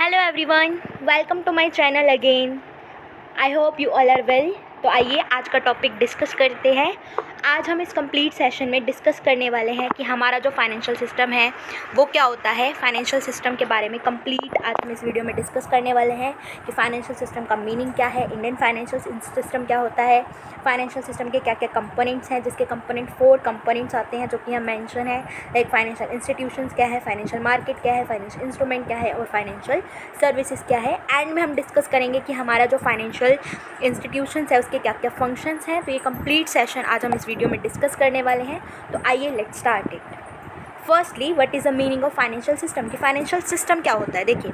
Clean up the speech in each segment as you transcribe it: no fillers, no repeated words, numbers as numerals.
Hello everyone, welcome to my channel again. I hope you all are well. तो आइए आज का topic discuss करते हैं। आज हम इस कंप्लीट सेशन में डिस्कस करने वाले हैं कि हमारा जो फाइनेंशियल सिस्टम है वो क्या होता है। फाइनेंशियल सिस्टम के बारे में कंप्लीट आज हम इस वीडियो में डिस्कस करने वाले हैं कि फाइनेंशियल सिस्टम का मीनिंग क्या है, इंडियन फाइनेंशियल सिस्टम क्या होता है, फाइनेंशियल सिस्टम के क्या क्या कंपोनेंट्स हैं, जिसके कंपोनेंट 4 कंपोनेंट्स आते हैं जो कि यहाँ मेंशन है। लाइक फाइनेंशियल इंस्टीट्यूशंस क्या है, फाइनेंशियल मार्केट क्या है, फाइनेंशियल इंस्ट्रूमेंट क्या है और फाइनेंशियल सर्विसेज क्या है। एंड में हम डिस्कस करेंगे कि हमारा जो फाइनेंशियल इंस्टीट्यूशंस है उसके क्या क्या फंक्शंस हैं। तो ये कंप्लीट सेशन आज हम इस वीडियो में डिस्कस करने वाले हैं। तो आइए let's start it. Firstly, what is the meaning of financial system कि फाइनेंशियल सिस्टम क्या होता है। देखिए,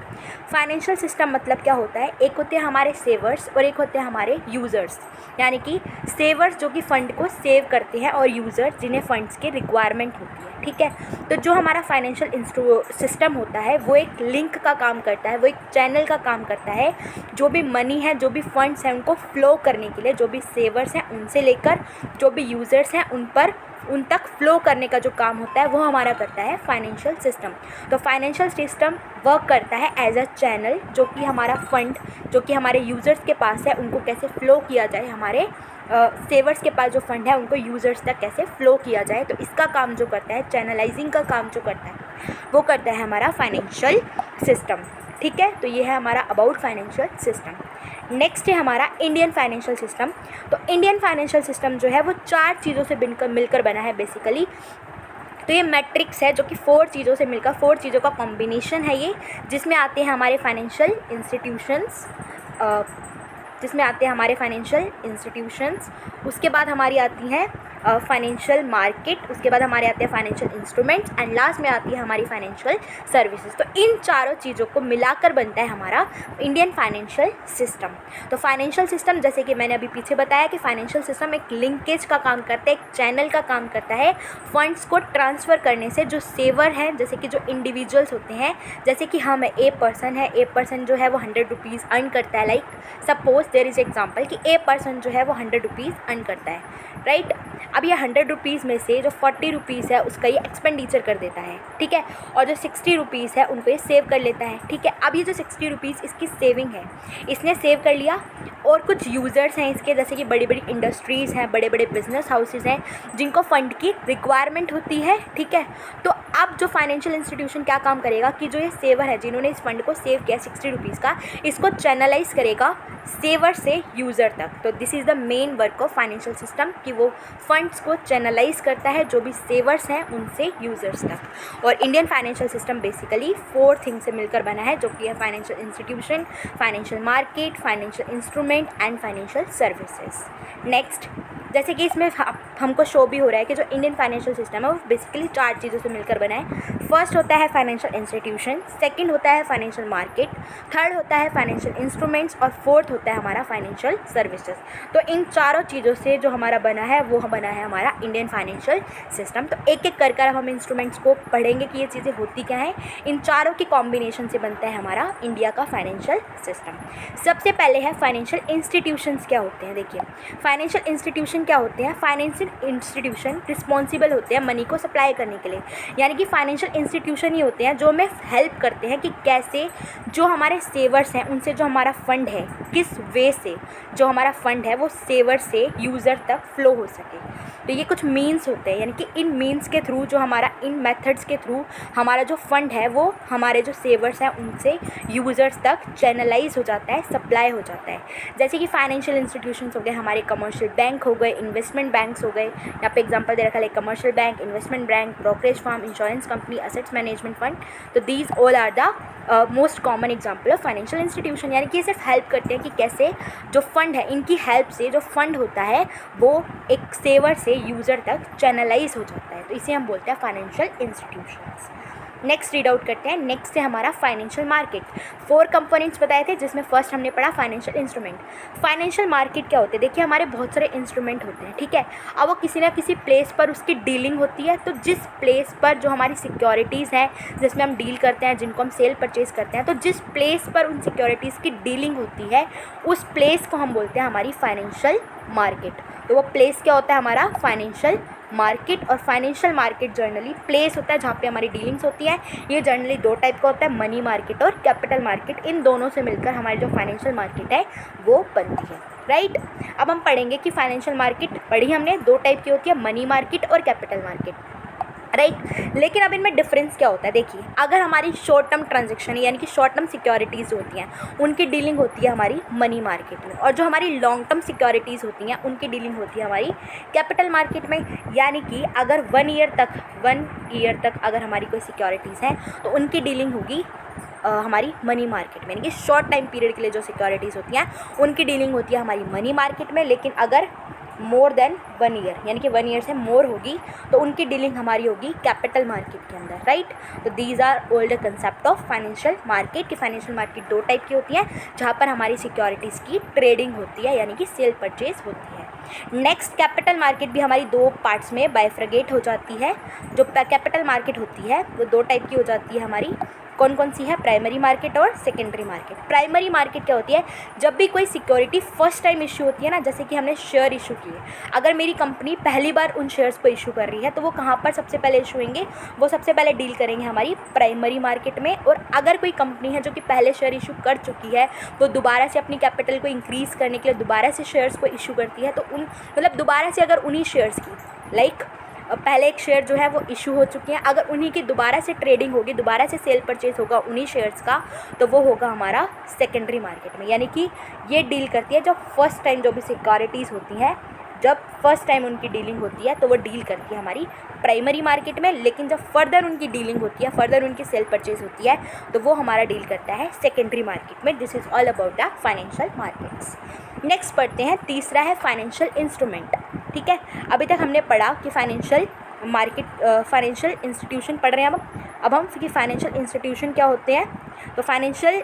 फाइनेंशियल सिस्टम मतलब क्या होता है, एक होते हैं हमारे सेवर्स और एक होते हैं हमारे यूज़र्स। यानी कि सेवर्स जो कि फ़ंड को सेव करते हैं और यूज़र्स जिन्हें फ़ंड्स की रिक्वायरमेंट होती है। ठीक है, तो जो हमारा फाइनेंशियल सिस्टम होता है वो एक लिंक का काम करता है, वो एक चैनल का काम करता है। जो भी मनी है, जो भी फंड्स हैं उनको फ्लो करने के लिए, जो भी सेवर्स हैं उनसे लेकर जो भी यूज़र्स हैं उन तक फ्लो करने का जो काम होता है वो हमारा करता है फाइनेंशियल सिस्टम। तो फाइनेंशियल सिस्टम वर्क करता है एज अ चैनल, जो कि हमारा फंड जो कि हमारे यूज़र्स के पास है उनको कैसे फ़्लो किया जाए, हमारे सेवर्स के पास जो फंड है उनको यूज़र्स तक कैसे फ़्लो किया जाए। तो इसका काम जो करता है, चैनलाइजिंग का काम जो करता है वो करता है हमारा फाइनेंशियल सिस्टम। ठीक है, तो ये है हमारा अबाउट फाइनेंशियल सिस्टम। नेक्स्ट है हमारा इंडियन फाइनेंशियल सिस्टम। तो इंडियन फाइनेंशियल सिस्टम जो है वो 4 चीज़ों से मिलकर बना है बेसिकली। तो ये मैट्रिक्स है जो कि 4 चीज़ों से मिलकर 4 चीज़ों का कॉम्बिनेशन है ये, जिसमें आते हैं हमारे फाइनेंशियल इंस्टीट्यूशंस, उसके बाद हमारी आती हैं फाइनेंशियल मार्केट, उसके बाद हमारे आते हैं फाइनेंशियल इंस्ट्रूमेंट्स एंड लास्ट में आती है हमारी फाइनेंशियल सर्विसेज। तो इन चारों चीज़ों को मिलाकर बनता है हमारा इंडियन फाइनेंशियल सिस्टम। तो फाइनेंशियल सिस्टम, जैसे कि मैंने अभी पीछे बताया कि फाइनेंशियल सिस्टम एक लिंकेज का काम करता है, एक चैनल का काम करता है। फंड्स को ट्रांसफ़र करने से जो सेवर हैं, जैसे कि जो इंडिविजुअल्स होते हैं, जैसे कि हम ए पर्सन जो है वो 100 रुपीज़ अर्न करता है। Like suppose there is example कि ए पर्सन जो है वो 100 रुपीज़ अर्न करता है, राइट। अब ये 100 रुपीज़ में से जो 40 रुपीज़ है उसका ये एक्सपेंडिचर कर देता है, ठीक है, और जो 60 रुपीज़ है उनको ये सेव कर लेता है। ठीक है, अब ये जो 60 रुपीज़ इसकी सेविंग है, इसने सेव कर लिया। और कुछ यूज़र्स हैं इसके, जैसे कि बड़ी बड़ी इंडस्ट्रीज़ हैं, बड़े बड़े बिजनेस हाउसेज हैं जिनको फ़ंड की रिक्वायरमेंट होती है। ठीक है, तो अब जो फाइनेंशियल इंस्टीट्यूशन क्या काम करेगा कि जो ये सेवर है जिन्होंने इस फंड को सेव किया 60 रुपीज़ का, इसको चैनलाइज करेगा सेवर से यूज़र तक। तो this is the main work of financial system कि वो फंड्स को चैनलाइज करता है जो भी सेवर्स हैं उनसे यूज़र्स तक। और Indian financial system basically 4 things से मिलकर बना है, जो कि है financial institution, financial market, financial instrument and financial services. Next, जैसे कि इसमें हमको शो भी हो रहा है कि जो इंडियन फाइनेंशियल सिस्टम है वो बेसिकली 4 चीज़ों से मिलकर बना है। फर्स्ट होता है फाइनेंशियल इंस्टीट्यूशन, सेकंड होता है फाइनेंशियल मार्केट, थर्ड होता है फाइनेंशियल इंस्ट्रूमेंट्स और फोर्थ होता है हमारा फाइनेंशियल सर्विसेज। तो इन चारों चीज़ों से जो हमारा बना है वो बना है हमारा इंडियन फाइनेंशियल सिस्टम। तो एक एक कर हम इंस्ट्रूमेंट्स को पढ़ेंगे कि ये चीज़ें होती क्या हैं। इन चारों की कॉम्बिनेशन से बनता है हमारा इंडिया का फाइनेंशियल सिस्टम। सबसे पहले है फाइनेंशियल इंस्टीट्यूशंस क्या होते हैं। देखिए, फाइनेंशियल इंस्टीट्यूशन क्या होते हैं। फाइनेंशियल इंस्टीट्यूशन रिस्पॉन्सिबल होते हैं मनी को सप्लाई करने के लिए, यानी कि फाइनेंशियल इंस्टीट्यूशन ही होते हैं जो हमें हेल्प करते हैं कि कैसे जो हमारे सेवर्स हैं उनसे जो हमारा फंड है, किस वे से जो हमारा फंड है वो सेवर से यूज़र तक फ्लो हो सके। तो ये कुछ मीन्स होते हैं, यानी कि इन मीन्स के थ्रू जो हमारा, इन मेथड्स के थ्रू हमारा जो फंड है वो हमारे जो सेवर्स हैं उनसे यूज़र्स तक चैनलाइज हो जाता है, सप्लाई हो जाता है। जैसे कि फाइनेंशियल इंस्टीट्यूशंस हो गए, हमारे कमर्शियल बैंक हो गए, इन्वेस्टमेंट बैंक्स हो गए। यहाँ पे एग्जांपल दे रखा है commercial bank, investment bank, brokerage firm, insurance company, assets management fund. तो these all are the most common example of financial institution. यानी कि ये सिर्फ हेल्प करते हैं कि कैसे जो फंड है, इनकी हेल्प से जो फंड होता है वो एक सेवर से यूज़र तक चैनलाइज हो जाता है। तो इसे हम बोलते हैं financial institutions. Next read out करते हैं। नेक्स्ट है हमारा फाइनेंशियल मार्केट। 4 कंपोनेंट्स बताए थे, जिसमें फर्स्ट हमने पढ़ा फाइनेंशियल इंस्ट्रूमेंट। फाइनेंशियल मार्केट क्या होते हैं। देखिए, हमारे बहुत सारे इंस्ट्रूमेंट होते हैं, ठीक है। अब वो किसी ना किसी प्लेस पर उसकी डीलिंग होती है। तो जिस प्लेस पर जो हमारी सिक्योरिटीज़ हैं जिसमें हम डील करते हैं, जिनको हम सेल परचेज़ करते हैं, तो जिस प्लेस पर उन सिक्योरिटीज़ की डीलिंग होती है उस प्लेस को हम बोलते हैं हमारी फाइनेंशियल मार्केट। तो वो प्लेस क्या होता है हमारा फाइनेंशियल मार्केट और फाइनेंशियल मार्केट जनरली प्लेस होता है जहाँ पे हमारी डीलिंग्स होती है। ये जनरली दो टाइप का होता है, मनी मार्केट और कैपिटल मार्केट। इन दोनों से मिलकर हमारी जो फाइनेंशियल मार्केट है वो बनती है, राइट। अब हम पढ़ेंगे कि फाइनेंशियल मार्केट पढ़ी हमने, दो टाइप की होती है, मनी मार्केट और कैपिटल मार्केट, राइट। लेकिन अब इनमें डिफरेंस क्या होता है, देखिए अगर हमारी शॉर्ट टर्म ट्रांजेक्शन यानी कि शॉर्ट टर्म सिक्योरिटीज़ होती हैं उनकी डीलिंग होती है हमारी मनी मार्केट में, और जो हमारी लॉन्ग टर्म सिक्योरिटीज़ होती हैं उनकी डीलिंग होती है हमारी कैपिटल मार्केट में। यानी कि अगर 1 ईयर तक अगर हमारी कोई सिक्योरिटीज़ हैं तो उनकी डीलिंग होगी हमारी मनी मार्केट में, यानी कि शॉर्ट टाइम पीरियड के लिए जो सिक्योरिटीज़ होती हैं उनकी डीलिंग होती है हमारी मनी मार्केट में। लेकिन अगर मोर देन 1 ईयर यानी कि 1 ईयर से मोर होगी तो उनकी डीलिंग हमारी होगी कैपिटल मार्केट के अंदर, राइट। तो these are all the concept of financial market. कि फाइनेंशियल मार्केट दो टाइप की होती है जहाँ पर हमारी सिक्योरिटीज़ की ट्रेडिंग होती है यानी कि सेल परचेज होती है। नेक्स्ट कैपिटल मार्केट भी हमारी दो पार्ट्स में बाइफ्रगेट हो जाती है। जो कैपिटल मार्केट होती है वो दो टाइप की हो जाती है हमारी, कौन कौन सी है, प्राइमरी मार्केट और सेकेंडरी मार्केट। प्राइमरी मार्केट क्या होती है, जब भी कोई सिक्योरिटी फर्स्ट टाइम इशू होती है ना, जैसे कि हमने शेयर इशू किए, अगर मेरी कंपनी पहली बार उन शेयर्स को इशू कर रही है तो वो कहाँ पर सबसे पहले इशू होंगे, वो सबसे पहले डील करेंगे हमारी प्राइमरी मार्केट में। और अगर कोई कंपनी है जो कि पहले शेयर इशू कर चुकी है वो दोबारा से अपनी कैपिटल को इंक्रीज़ करने के लिए दोबारा से शेयर्स को इशू करती है, तो उन मतलब दोबारा से अगर उन्हीं शेयर्स की लाइक पहले एक शेयर जो है वो इशू हो चुके हैं, अगर उन्हीं की दोबारा से ट्रेडिंग होगी, दोबारा से सेल परचेज होगा उन्हीं शेयर्स का, तो वो होगा हमारा सेकेंडरी मार्केट में। यानी कि ये डील करती है जब फर्स्ट टाइम जो भी सिक्योरिटीज़ होती हैं, जब फर्स्ट टाइम उनकी डीलिंग होती है तो वो डील करती है हमारी प्राइमरी मार्केट में। लेकिन जब फर्दर उनकी डीलिंग होती है, फर्दर उनकी सेल परचेज होती है, तो वो हमारा डील करता है सेकेंडरी मार्केट में। This is all about the financial markets. Next पढ़ते हैं, तीसरा है फाइनेंशियल इंस्ट्रूमेंट। ठीक है, अभी तक हमने पढ़ा कि फाइनेंशियल मार्केट, फाइनेंशियल इंस्टीट्यूशन पढ़ रहे हैं अब हम कि फाइनेंशियल इंस्टीट्यूशन क्या होते हैं। तो फाइनेंशियल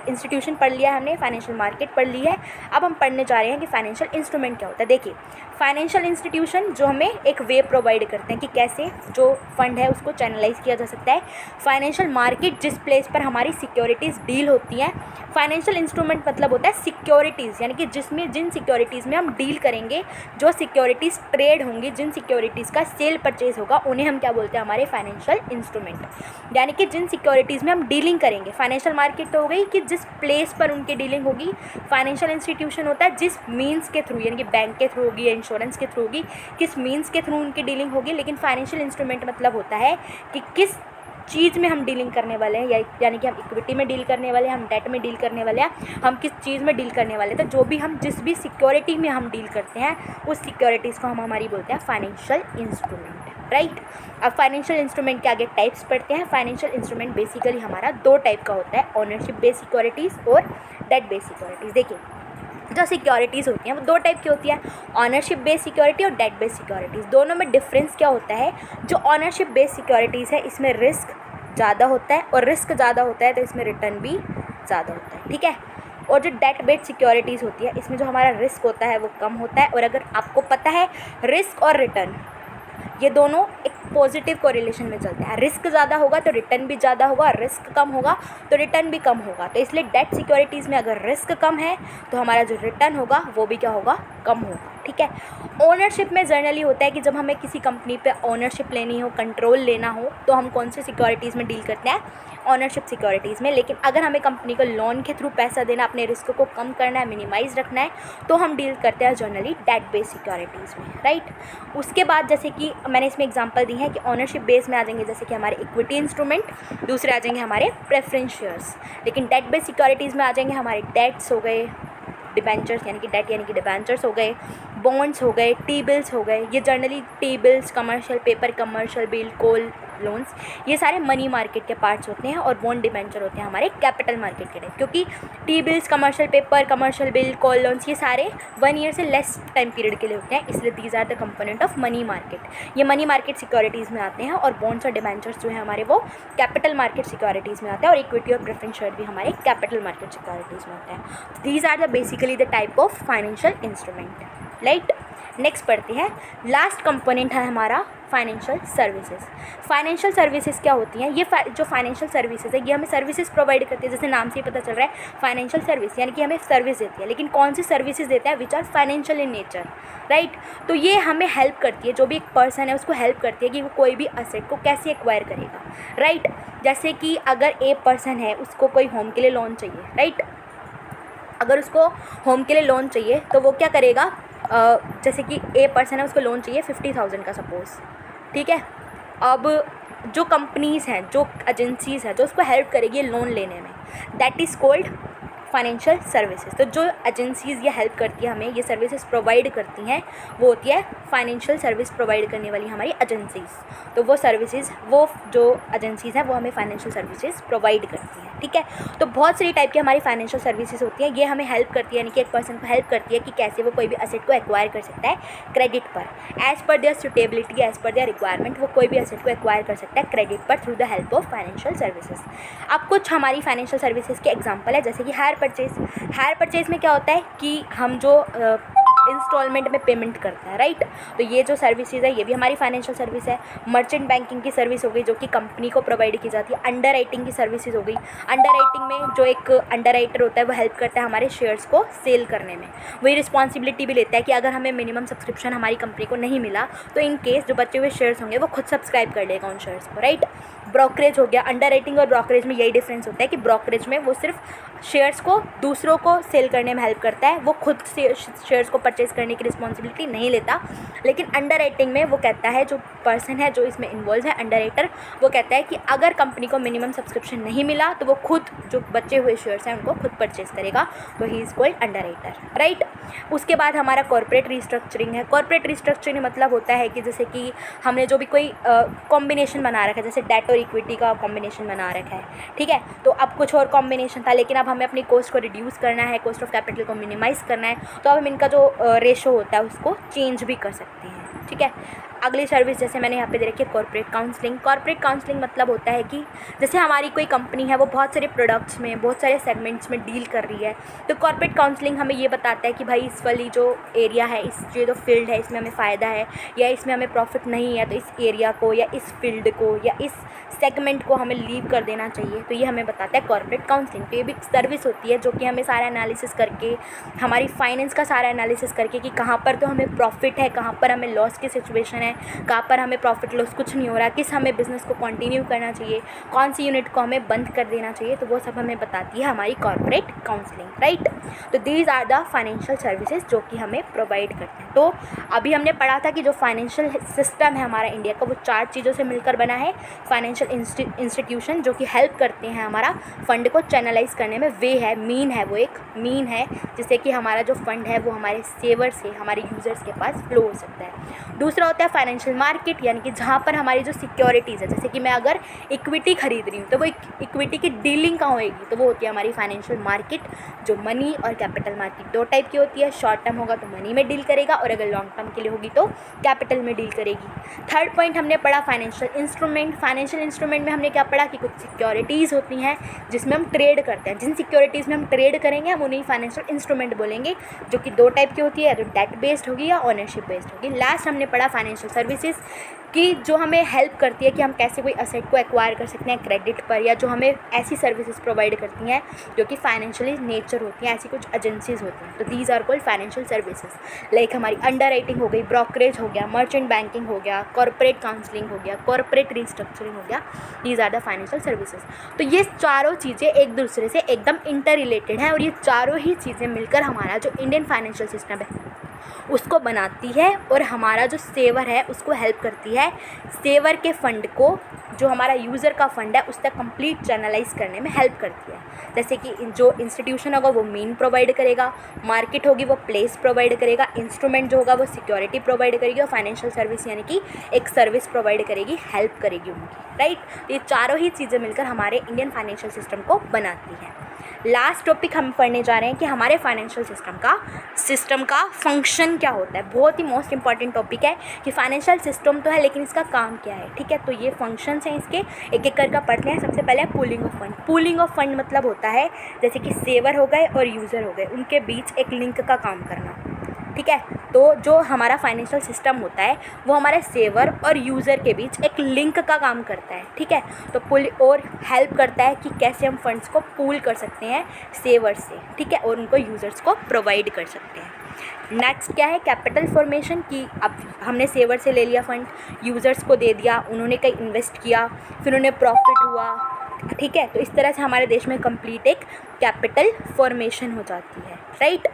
इंस्टीट्यूशन पढ़ लिया हमने, फाइनेंशियल मार्केट पढ़ ली है। अब हम पढ़ने जा रहे हैं कि फाइनेंशियल इंस्ट्रूमेंट क्या होता है। देखिए, फाइनेंशियल इंस्टीट्यूशन जो हमें एक वे प्रोवाइड करते हैं कि कैसे जो फंड है उसको चैनलाइज किया जा सकता है। फाइनेंशियल मार्केट जिस प्लेस पर हमारी सिक्योरिटीज़ डील होती हैं। फाइनेंशियल इंस्ट्रूमेंट मतलब होता है सिक्योरिटीज़, यानी कि जिसमें जिन सिक्योरिटीज़ में हम डील करेंगे, जो सिक्योरिटीज़ ट्रेड होंगी, जिन सिक्योरिटीज़ का सेल परचेज होगा, उन्हें हम क्या बोलते हैं, हमारे फाइनेंशियल इंस्ट्रूमेंट। यानी कि जिन सिक्योरिटीज़ में हम डीलिंग करेंगे, फाइनेंशियल मार्केट तो हो गई कि जिस प्लेस पर उनकी डीलिंग होगी। फाइनेंशियल इंस्टीट्यूशन होता है जिस मीन्स के थ्रू, यानी कि बैंक के थ्रू होगी या इंश्योरेंस के थ्रू होगी, किस मीन्स के थ्रू उनकी डीलिंग होगी। लेकिन फाइनेंशियल इंस्ट्रूमेंट मतलब होता है कि किस चीज़ में हम डीलिंग करने वाले हैं, यानी कि हम इक्विटी में डील करने वाले हैं, हम डेट में डील करने वाले हैं, हम किस चीज़ में डील करने वाले हैं। तो जो भी हम जिस भी सिक्योरिटी में हम डील करते हैं उस सिक्योरिटीज़ को हम हमारी बोलते हैं फाइनेंशियल इंस्ट्रूमेंट, राइट। अब फाइनेंशियल इंस्ट्रूमेंट के आगे टाइप्स पढ़ते हैं। फाइनेंशियल इंस्ट्रूमेंट बेसिकली हमारा दो टाइप का होता है, ओनरशिप बेस्ड सिक्योरिटीज़ और डेट बेस्ड सिक्योरिटीज़। देखिए, जो सिक्योरिटीज़ होती हैं वो दो टाइप की होती है, ऑनरशिप बेस्ड सिक्योरिटी और डेट बेस्ड सिक्योरिटीज़। दोनों में डिफरेंस क्या होता है, जो ऑनरशिप बेस्ड सिक्योरिटीज़ है इसमें रिस्क ज़्यादा होता है, और रिस्क ज़्यादा होता है तो इसमें रिटर्न भी ज़्यादा होता है, ठीक है। और जो डेट बेस्ड सिक्योरिटीज़ होती है इसमें जो हमारा रिस्क होता है वो कम होता है। और अगर आपको पता है रिस्क और रिटर्न ये दोनों एक पॉजिटिव कोरिलेशन में चलते हैं, रिस्क ज़्यादा होगा तो रिटर्न भी ज़्यादा होगा, रिस्क कम होगा तो रिटर्न भी कम होगा। तो इसलिए डेट सिक्योरिटीज़ में अगर रिस्क कम है तो हमारा जो रिटर्न होगा वो भी क्या होगा, कम होगा, ठीक है। ओनरशिप में जनरली होता है कि जब हमें किसी कंपनी पे ओनरशिप लेनी हो, कंट्रोल लेना हो, तो हम कौन से सिक्योरिटीज़ में डील करते हैं, ओनरशिप सिक्योरिटीज़ में। लेकिन अगर हमें कंपनी को लोन के थ्रू पैसा देना, अपने रिस्क को कम करना है, मिनिमाइज़ रखना है, तो हम डील करते हैं जनरली डेट बेस्ड सिक्योरिटीज़ में, राइट। उसके बाद जैसे कि मैंने इसमें एग्जांपल दी है कि ओनरशिप बेस में आ जाएंगे जैसे कि हमारे इक्विटी इंस्ट्रूमेंट, दूसरे आ जाएंगे हमारे प्रेफरेंस शेयर्स। लेकिन डेट बेस्ड सिक्योरिटीज़ में आ जाएंगे हमारे डेट्स हो गए, डिबेंचर्स यानी कि डेट यानी कि डिबेंचर्स हो गए, बॉन्ड्स हो गए, टी बिल्स हो गए। ये generally T bills, commercial paper, commercial bill, call loans, ये सारे मनी मार्केट के पार्ट्स होते हैं। और बॉन्ड डिबेंचर होते हैं हमारे कैपिटल मार्केट के टाइप, क्योंकि T bills, commercial paper, commercial bill, call loans ये सारे 1 ईयर से लेस टाइम पीरियड के लिए होते हैं, इसलिए these are the component of money market. ये मनी मार्केट सिक्योरिटीज़ में आते हैं। और बॉन्ड्स और डिबेंचर्स जो है हमारे वो कैपिटल मार्केट सिक्योरिटीज़ में आते हैं। और इक्विटी और प्रेफरेंस शेयर भी हमारे कैपिटल मार्केट सिक्योरिटीज़ में होते हैं। These are the basically the type of financial instrument, right. Next पढ़ते हैं, लास्ट कंपोनेंट है हमारा फाइनेंशियल सर्विसेज। फाइनेंशियल सर्विसेज क्या होती हैं? ये जो फाइनेंशियल सर्विसेज है ये हमें सर्विसेज प्रोवाइड करती है, जैसे नाम से ही पता चल रहा है फाइनेंशियल सर्विस, यानी कि हमें सर्विस देती है। लेकिन कौन सी सर्विसेज देता है? Which are financial in nature, right. तो ये हमें हेल्प करती है, जो भी एक पर्सन है उसको हेल्प करती है कि वो कोई भी असेट को कैसे एक्वायर करेगा, राइट। जैसे कि अगर एक पर्सन है उसको कोई होम के लिए लोन चाहिए, राइट। अगर उसको होम के लिए लोन चाहिए तो वो क्या करेगा, जैसे कि ए पर्सन है उसको लोन चाहिए 50,000 का सपोज़, ठीक है। अब जो कंपनीज़ हैं, जो एजेंसीज़ हैं जो उसको हेल्प करेगी लोन लेने में, that is called financial services. तो जो एजेंसीज़ ये हेल्प करती है हमें, ये सर्विसेज प्रोवाइड करती हैं, वो होती है फाइनेंशियल सर्विस प्रोवाइड करने वाली हमारी एजेंसीज़। तो वो सर्विसेज, वो जो एजेंसीज़ हैं वो हमें फाइनेंशियल सर्विसेज प्रोवाइड करती हैं, ठीक है। तो बहुत सारी टाइप की हमारी फाइनेंशियल सर्विसेज होती हैं, ये हमें हेल्प करती है, यानी कि एक पर्सन को हेल्प करती है कि कैसे वो कोई भी असेट को एक्वायर कर सकता है क्रेडिट पर, as per their suitability, as per their requirement, वो कोई भी असेट को एक्वायर कर सकता है क्रेडिट पर through the help of financial services. अब कुछ हमारी फाइनेंशियल सर्विसेज के एग्जाम्पल है, जैसे कि हायर परचेज में क्या होता है कि हम जो इंस्टॉलमेंट में पेमेंट करते हैं, राइट। तो ये जो सर्विसेज है ये भी हमारी फाइनेंशियल सर्विस है। मर्चेंट बैंकिंग की सर्विस हो गई जो कि कंपनी को प्रोवाइड की जाती है। अंडर राइटिंग की सर्विसेज हो गई। अंडर राइटिंग में जो एक अंडर राइटर होता है वो हेल्प करता है हमारे शेयर्स को सेल करने में। वही रिस्पॉन्सिबिलिटी भी लेता है कि अगर हमें मिनिमम सब्सक्रिप्शन हमारी कंपनी को नहीं मिला तो इन केस जो बचे हुए शेयर्स होंगे वो खुद सब्सक्राइब कर लेगा उन शेयर्स को, राइट। ब्रोकरेज हो गया। अंडर राइटिंग और ब्रोकरेज में यही डिफरेंस होता है कि ब्रोकरेज में वो सिर्फ शेयर्स को दूसरों को सेल करने में हेल्प करता है, वो खुद शेयर्स को परचेज करने की रिस्पॉन्सिबिलिटी नहीं लेता। लेकिन अंडर राइटिंग में वो कहता है, जो पर्सन है जो इसमें इन्वॉल्व है अंडर राइटर, वो कहता है कि अगर कंपनी को मिनिमम सब्सक्रिप्शन नहीं मिला तो वो खुद जो बचे हुए शेयर्स हैं उनको खुद परचेज करेगा, तो he is called under writer, right. उसके बाद हमारा कॉर्पोरेट रिस्ट्रक्चरिंग है। कॉर्पोरेट रिस्ट्रक्चरिंग मतलब होता है कि जैसे कि हमने जो भी कोई कॉम्बिनेशन बना रखा है, जैसे डेट और इक्विटी का कॉम्बिनेशन बना रखा है, ठीक है। तो अब कुछ और कॉम्बिनेशन था लेकिन अब हमें अपनी कॉस्ट को रिड्यूस करना है, कॉस्ट ऑफ कैपिटल को मिनिमाइज़ करना है, तो अब हम इनका जो रेशो होता है उसको चेंज भी कर सकते हैं, ठीक है। अगली सर्विस जैसे मैंने यहाँ पे दे रखी है कॉर्पोरेट काउंसलिंग। कॉर्पोरेट काउंसलिंग मतलब होता है कि जैसे हमारी कोई कंपनी है वो बहुत सारे प्रोडक्ट्स में, बहुत सारे सेगमेंट्स में डील कर रही है, तो कॉर्पोरेट काउंसलिंग हमें ये बताता है कि भाई इस वाली जो एरिया है, इस जो फील्ड है इसमें हमें फ़ायदा है या इसमें हमें प्रॉफिट नहीं है, तो इस एरिया को या इस फील्ड को या इस सेगमेंट को हमें लीव कर देना चाहिए। तो ये हमें बताता है कॉर्पोरेट काउंसलिंग। तो ये भी सर्विस होती है जो कि हमें सारा एनालिसिस करके, हमारी फाइनेंस का सारा एनालिसिस करके कि कहाँ पर तो हमें प्रॉफिट है, कहाँ पर हमें लॉस की सिचुएशन है, कहाँ पर हमें प्रॉफिट लॉस कुछ नहीं हो रहा, किस हमें बिज़नेस को कंटिन्यू करना चाहिए, कौन सी यूनिट को हमें बंद कर देना चाहिए, तो वो सब हमें बताती है हमारी कॉर्पोरेट काउंसलिंग, राइट। तो these are the financial services जो कि हमें प्रोवाइड करते हैं। तो अभी हमने पढ़ा था कि जो फाइनेंशियल सिस्टम है हमारा इंडिया का, वो 4 चीज़ों से मिलकर बना है। फाइनेंशियल इंस्टीट्यूशन जो कि हेल्प करते हैं हमारा फंड को चैनलाइज करने में, वे है मीन है, वो एक मीन है जिससे कि हमारा जो फंड है वो हमारे सेवर से, हमारे यूज़र्स के पास फ्लो हो सकता है। दूसरा होता है फाइनेंशियल मार्केट, यानी कि जहाँ पर हमारी जो सिक्योरिटीज़ है, जैसे कि मैं अगर इक्विटी खरीद रही हूँ तो वो इक्विटी की डीलिंग कहाँ होएगी, तो वो होती है हमारी फाइनेंशियल मार्केट, जो मनी और कैपिटल मार्केट 2 टाइप की होती है। शॉर्ट टर्म होगा तो मनी में डील करेगा और अगर लॉन्ग टर्म के लिए होगी तो कैपिटल में डील करेगी। थर्ड पॉइंट हमने पढ़ा फाइनेंशियल इंस्ट्रूमेंट। फाइनेंशियल इंस्ट्रूमेंट में हमने क्या पढ़ा कि कुछ सिक्योरिटीज़ होती हैं जिसमें हम ट्रेड करते हैं। जिन सिक्योरिटीज़ में हम ट्रेड करेंगे हम उन्हें फाइनेंशियल इंस्ट्रूमेंट बोलेंगे, जो कि 2 टाइप की होती है, या तो डेट बेस्ड होगी या ओनरशिप बेस्ड होगी। लास्ट हमने पढ़ा फाइनेंशियल सर्विसेज कि जो हमें हेल्प करती है कि हम कैसे कोई असेट को एक्वायर कर सकते हैं क्रेडिट पर, या जो हमें ऐसी सर्विसेज प्रोवाइड करती हैं जो कि फाइनेंशियली नेचर होती हैं, ऐसी कुछ एजेंसीज होती हैं। तो these are called financial services. Like हमारी अंडर राइटिंग हो गई, ब्रोकरेज हो गया, मर्चेंट बैंकिंग हो गया, कॉर्पोरेट काउंसलिंग हो गया, कॉर्पोरेट रिस्ट्रक्चरिंग हो गया, these are the financial services. तो ये चारों चीज़ें एक दूसरे से एकदम इंटर रिलेटेड हैं और ये चारों ही चीज़ें मिलकर हमारा जो इंडियन फाइनेंशियल सिस्टम है उसको बनाती है और हमारा जो सेवर है उसको हेल्प करती है सेवर के फंड को, जो हमारा यूज़र का फंड है उस तक कंप्लीट चैनलाइज करने में हेल्प करती है। जैसे कि जो इंस्टीट्यूशन होगा वो मीन प्रोवाइड करेगा, मार्केट होगी वो प्लेस प्रोवाइड करेगा, इंस्ट्रूमेंट जो होगा वो सिक्योरिटी प्रोवाइड करेगी और फाइनेंशियल सर्विस यानी कि एक सर्विस प्रोवाइड करेगी, हेल्प करेगी उनकी, राइट। ये चारों ही चीज़ें मिलकर हमारे इंडियन फाइनेंशियल सिस्टम को बनाती हैं। लास्ट टॉपिक हम पढ़ने जा रहे हैं कि हमारे फाइनेंशियल सिस्टम का फंक्शन क्या होता है। बहुत ही मोस्ट इंपॉर्टेंट टॉपिक है कि फाइनेंशियल सिस्टम तो है लेकिन इसका काम क्या है, ठीक है। तो ये फंक्शंस हैं इसके, एक एक करके पढ़ते हैं। सबसे पहले pooling of fund. Pooling of fund मतलब होता है जैसे कि सेवर हो गए और यूज़र हो गए, उनके बीच एक लिंक का काम करना, ठीक है। तो जो हमारा फाइनेंशियल सिस्टम होता है वो हमारे सेवर और यूज़र के बीच एक लिंक का काम करता है, ठीक है। तो पुल और हेल्प करता है कि कैसे हम फंड्स को पूल कर सकते हैं सेवर से, ठीक है, और उनको यूज़र्स को प्रोवाइड कर सकते हैं। नेक्स्ट क्या है, कैपिटल फॉर्मेशन की। अब हमने सेवर से ले लिया फंड, यूज़र्स को दे दिया, उन्होंने कहीं इन्वेस्ट किया, फिर उन्हें प्रॉफिट हुआ, ठीक है। तो इस तरह से हमारे देश में कंप्लीट एक कैपिटल फॉर्मेशन हो जाती है, राइट।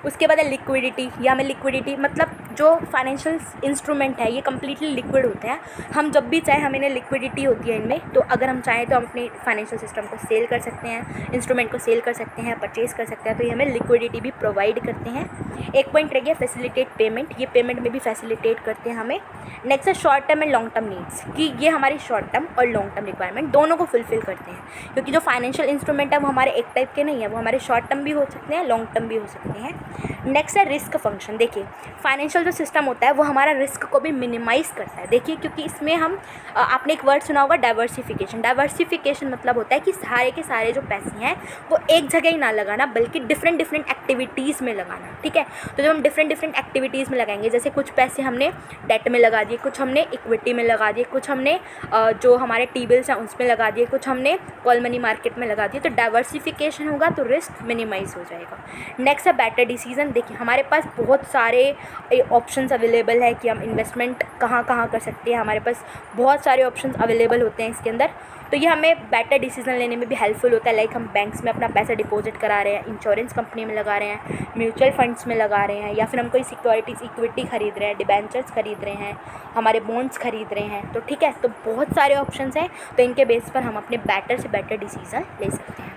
उसके बाद है लिक्विडिटी, या हमें लिक्विडिटी मतलब जो फाइनेंशियल इंस्ट्रूमेंट है ये कम्प्लीटली लिक्विड होते हैं। हम जब भी चाहें, हमें लिक्विडिटी होती है इनमें, तो अगर हम चाहें तो हम अपने फाइनेंशियल सिस्टम को सेल कर सकते हैं, इंस्ट्रूमेंट को सेल कर सकते हैं, परचेज़ कर सकते हैं। तो ये हमें लिक्विडिटी भी प्रोवाइड करते हैं। एक पॉइंट रह गया फैसिलिटेट पेमेंट, ये पेमेंट में भी फैसिलिटेट करते हैं हमें। नेक्स्ट है short term and long term needs, कि ये हमारी शॉर्ट टर्म और लॉन्ग टर्म रिक्वायरमेंट दोनों को फुलफिल करते हैं, क्योंकि जो फाइनेंशियल इंस्ट्रूमेंट है वो हमारे एक टाइप के नहीं है, वो हमारे शॉर्ट टर्म भी हो सकते हैं, लॉन्ग टर्म भी हो सकते हैं। नेक्स्ट है रिस्क फंक्शन। देखिए फाइनेंशियल जो सिस्टम होता है वो हमारा रिस्क को भी मिनिमाइज़ करता है। देखिए क्योंकि इसमें हम आपने एक वर्ड सुना होगा डाइवर्सिफिकेशन। डाइवर्सिफिकेशन मतलब होता है कि सारे के सारे जो पैसे हैं वो एक जगह ही ना लगाना, बल्कि डिफरेंट डिफरेंट एक्टिविटीज़ में लगाना, ठीक है। तो जब हम डिफरेंट डिफरेंट एक्टिविटीज़ में लगाएंगे, जैसे कुछ पैसे हमने डेट में लगा दिए, कुछ हमने इक्विटी में लगा दिए, कुछ हमने जो हमारे टी बिल्स हैं उसमें लगा दिए, कुछ हमने कॉल मनी मार्केट में लगा दिए, तो डाइवर्सिफिकेशन होगा तो रिस्क मिनिमाइज हो जाएगा। नेक्स्ट है बेटर डिसीजन। देखिए हमारे पास बहुत सारे ऑप्शंस अवेलेबल है कि हम इन्वेस्टमेंट कहाँ कहाँ कर सकते हैं, हमारे पास बहुत सारे ऑप्शंस अवेलेबल होते हैं इसके अंदर। तो ये हमें बेटर डिसीजन लेने में भी हेल्पफुल होता है। लाइक हम बैंक्स में अपना पैसा डिपॉजिट करा रहे हैं, इंश्योरेंस कंपनी में लगा रहे हैं, म्यूचुअल फंड्स में लगा रहे हैं, या फिर हम कोई सिक्योरिटीज़ इक्विटी खरीद रहे हैं, डिबेंचर्स खरीद रहे हैं, हमारे बॉन्ड्स खरीद रहे हैं, तो ठीक है। तो बहुत सारे ऑप्शंस हैं, तो इनके बेस पर हम अपने बेटर से बेटर डिसीजन ले सकते हैं।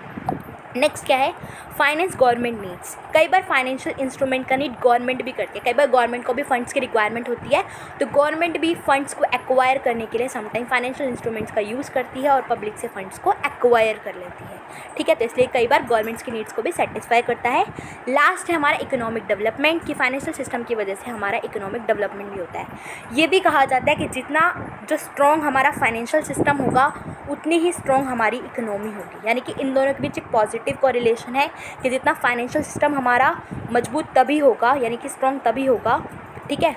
नेक्स्ट क्या है, फाइनेंस गवर्नमेंट नीड्स। कई बार फाइनेंशियल इंस्ट्रूमेंट का नीड गवर्नमेंट भी करती है, कई बार गवर्नमेंट को भी फंड्स की रिक्वायरमेंट होती है, तो गवर्नमेंट भी फंड्स को एक्वायर करने के लिए समटाइम फाइनेंशियल इंस्ट्रूमेंट्स का यूज़ करती है और पब्लिक से फंड्स को एक्वायर कर लेती है, ठीक है। तो इसलिए कई बार गवर्नमेंट्स की नीड्स को भी सेटिस्फाई करता है। लास्ट है हमारा इकोनॉमिक डेवलपमेंट, की फाइनेंशियल सिस्टम की वजह से हमारा इकोनॉमिक डेवलपमेंट भी होता है। ये भी कहा जाता है कि जितना जो स्ट्रॉन्ग हमारा फाइनेंशियल सिस्टम होगा उतनी ही स्ट्रॉन्ग हमारी इकोनॉमी होगी, यानी कि इन दोनों के बीच एक पॉजिटिव कोरिलेशन है कि जितना फाइनेंशियल सिस्टम हमारा मजबूत तभी होगा, यानी कि स्ट्रॉन्ग तभी होगा, ठीक है।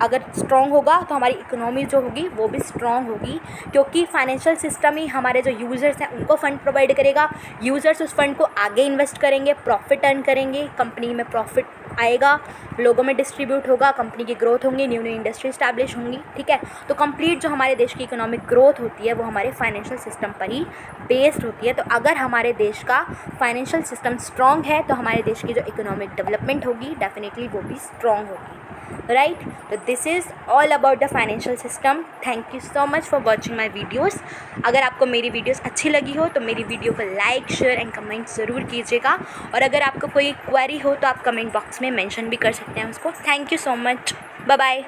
अगर स्ट्रॉन्ग होगा तो हमारी इकोनॉमी जो होगी वो भी स्ट्रॉन्ग होगी, क्योंकि फाइनेंशियल सिस्टम ही हमारे जो यूज़र्स हैं उनको फ़ंड प्रोवाइड करेगा, यूज़र्स उस फंड को आगे इन्वेस्ट करेंगे, प्रॉफिट अर्न करेंगे, कंपनी में प्रॉफिट आएगा, लोगों में डिस्ट्रीब्यूट होगा, कंपनी की ग्रोथ होंगी, न्यू न्यू इंडस्ट्री इस्टेब्लिश होंगी, ठीक है। तो कंप्लीट जो हमारे देश की इकोनॉमिक ग्रोथ होती है वो हमारे फाइनेंशियल सिस्टम पर ही बेस्ड होती है। तो अगर हमारे देश का फाइनेंशियल सिस्टम स्ट्रॉन्ग है तो हमारे देश की जो इकोनॉमिक डेवलपमेंट होगी डेफिनेटली वो भी स्ट्रॉन्ग होगी, राइट। तो this is all about the financial system. Thank you so much for watching my videos. अगर आपको मेरी वीडियोज़ अच्छी लगी हो तो मेरी वीडियो को लाइक शेयर एंड कमेंट ज़रूर कीजिएगा, और अगर आपको कोई क्वेरी हो तो आप कमेंट बॉक्स में मेंशन भी कर सकते हैं उसको। Thank you so much, bye bye.